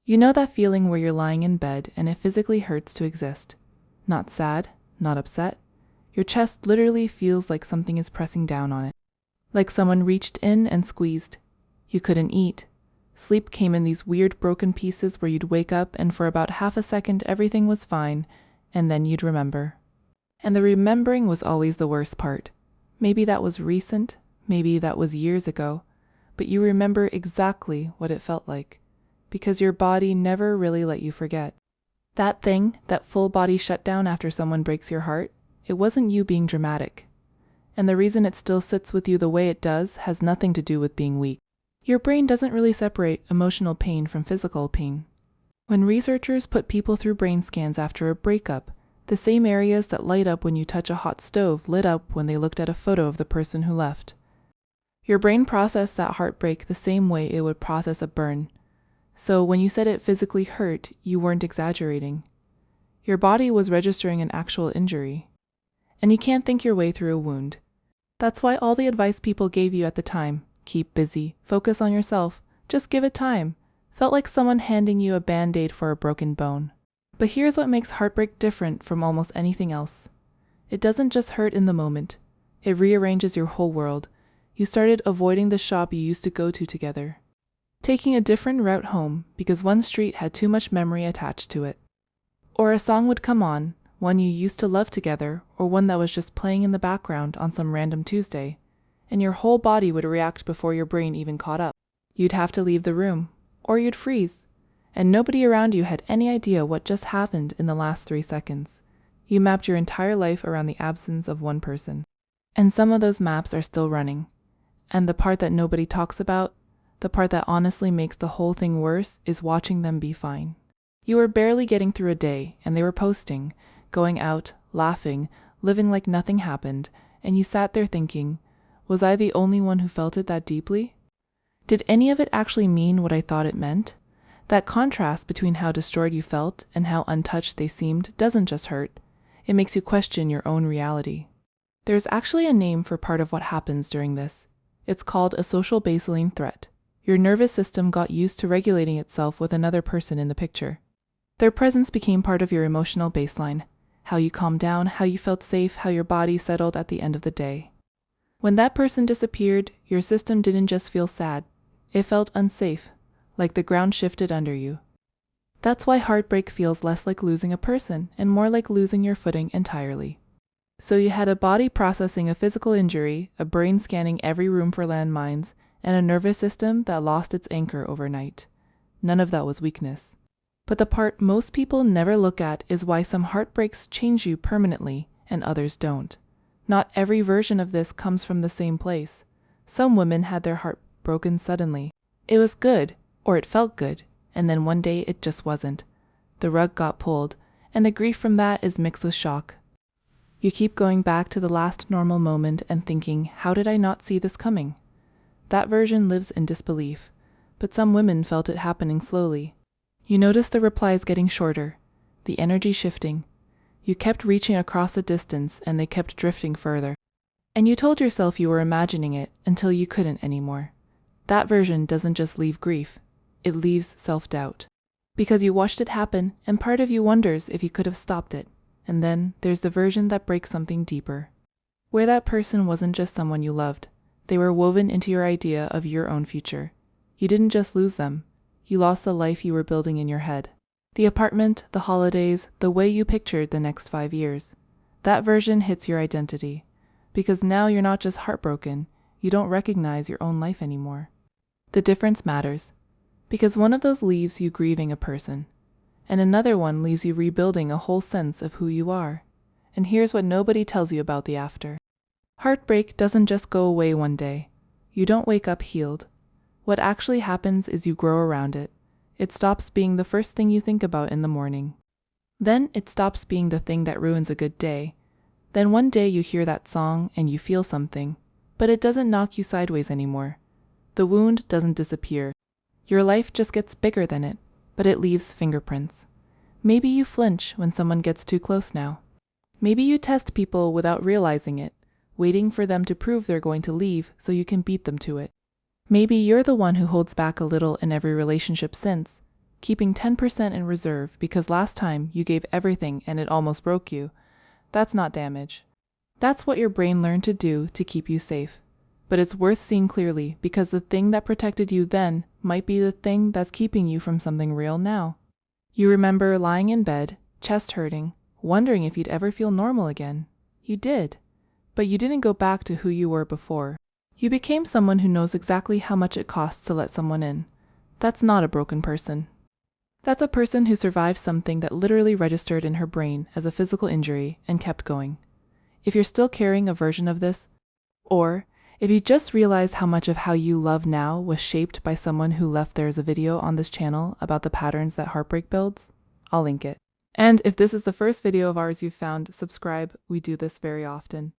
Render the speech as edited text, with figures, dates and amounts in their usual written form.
You know that feeling where you're lying in bed and it physically hurts to exist. Not sad, not upset. Your chest literally feels like something is pressing down on it. Like someone reached in and squeezed. You couldn't eat. Sleep came in these weird broken pieces where you'd wake up and for about half a second everything was fine, and then you'd remember. And the remembering was always the worst part. Maybe that was recent, maybe that was years ago, but you remember exactly what it felt like, because your body never really let you forget. That thing, that full body shutdown after someone breaks your heart, it wasn't you being dramatic. And the reason it still sits with you the way it does has nothing to do with being weak. Your brain doesn't really separate emotional pain from physical pain. When researchers put people through brain scans after a breakup, the same areas that light up when you touch a hot stove lit up when they looked at a photo of the person who left. Your brain processed that heartbreak the same way it would process a burn. So when you said it physically hurt, you weren't exaggerating. Your body was registering an actual injury. And you can't think your way through a wound. That's why all the advice people gave you at the time, keep busy, focus on yourself, just give it time, felt like someone handing you a band-aid for a broken bone. But here's what makes heartbreak different from almost anything else. It doesn't just hurt in the moment. It rearranges your whole world. You started avoiding the shop you used to go to together. Taking a different route home because one street had too much memory attached to it. Or a song would come on, one you used to love together, or one that was just playing in the background on some random Tuesday, and your whole body would react before your brain even caught up. You'd have to leave the room, or you'd freeze, and nobody around you had any idea what just happened in the last 3 seconds. You mapped your entire life around the absence of one person. And some of those maps are still running. And the part that nobody talks about, the part that honestly makes the whole thing worse, is watching them be fine. You were barely getting through a day, and they were posting, going out, laughing, living like nothing happened, and you sat there thinking, was I the only one who felt it that deeply? Did any of it actually mean what I thought it meant? That contrast between how destroyed you felt and how untouched they seemed doesn't just hurt. It makes you question your own reality. There's actually a name for part of what happens during this. It's called a social baseline threat. Your nervous system got used to regulating itself with another person in the picture. Their presence became part of your emotional baseline. How you calmed down, how you felt safe, how your body settled at the end of the day. When that person disappeared, your system didn't just feel sad. It felt unsafe, like the ground shifted under you. That's why heartbreak feels less like losing a person and more like losing your footing entirely. So you had a body processing a physical injury, a brain scanning every room for landmines, and a nervous system that lost its anchor overnight. None of that was weakness. But the part most people never look at is why some heartbreaks change you permanently and others don't. Not every version of this comes from the same place. Some women had their heart broken suddenly. It was good, or it felt good, and then one day it just wasn't. The rug got pulled, and the grief from that is mixed with shock. You keep going back to the last normal moment and thinking, how did I not see this coming? That version lives in disbelief, but some women felt it happening slowly. You noticed the replies getting shorter, the energy shifting. You kept reaching across the distance and they kept drifting further. And you told yourself you were imagining it until you couldn't anymore. That version doesn't just leave grief, it leaves self-doubt. Because you watched it happen and part of you wonders if you could have stopped it. And then there's the version that breaks something deeper. Where that person wasn't just someone you loved. They were woven into your idea of your own future. You didn't just lose them. You lost the life you were building in your head. The apartment, the holidays, the way you pictured the next 5 years. That version hits your identity. Because now you're not just heartbroken, you don't recognize your own life anymore. The difference matters. Because one of those leaves you grieving a person, and another one leaves you rebuilding a whole sense of who you are. And here's what nobody tells you about the after. Heartbreak doesn't just go away one day. You don't wake up healed. What actually happens is you grow around it. It stops being the first thing you think about in the morning. Then it stops being the thing that ruins a good day. Then one day you hear that song and you feel something, but it doesn't knock you sideways anymore. The wound doesn't disappear. Your life just gets bigger than it, but it leaves fingerprints. Maybe you flinch when someone gets too close now. Maybe you test people without realizing it, waiting for them to prove they're going to leave so you can beat them to it. Maybe you're the one who holds back a little in every relationship since, keeping 10% in reserve because last time you gave everything and it almost broke you. That's not damage. That's what your brain learned to do to keep you safe. But it's worth seeing clearly because the thing that protected you then might be the thing that's keeping you from something real now. You remember lying in bed, chest hurting, wondering if you'd ever feel normal again. You did. But you didn't go back to who you were before. You became someone who knows exactly how much it costs to let someone in. That's not a broken person. That's a person who survived something that literally registered in her brain as a physical injury and kept going. If you're still carrying a version of this, or if you just realized how much of how you love now was shaped by someone who left there's a video on this channel about the patterns that heartbreak builds, I'll link it. And if this is the first video of ours you've found, subscribe. We do this very often.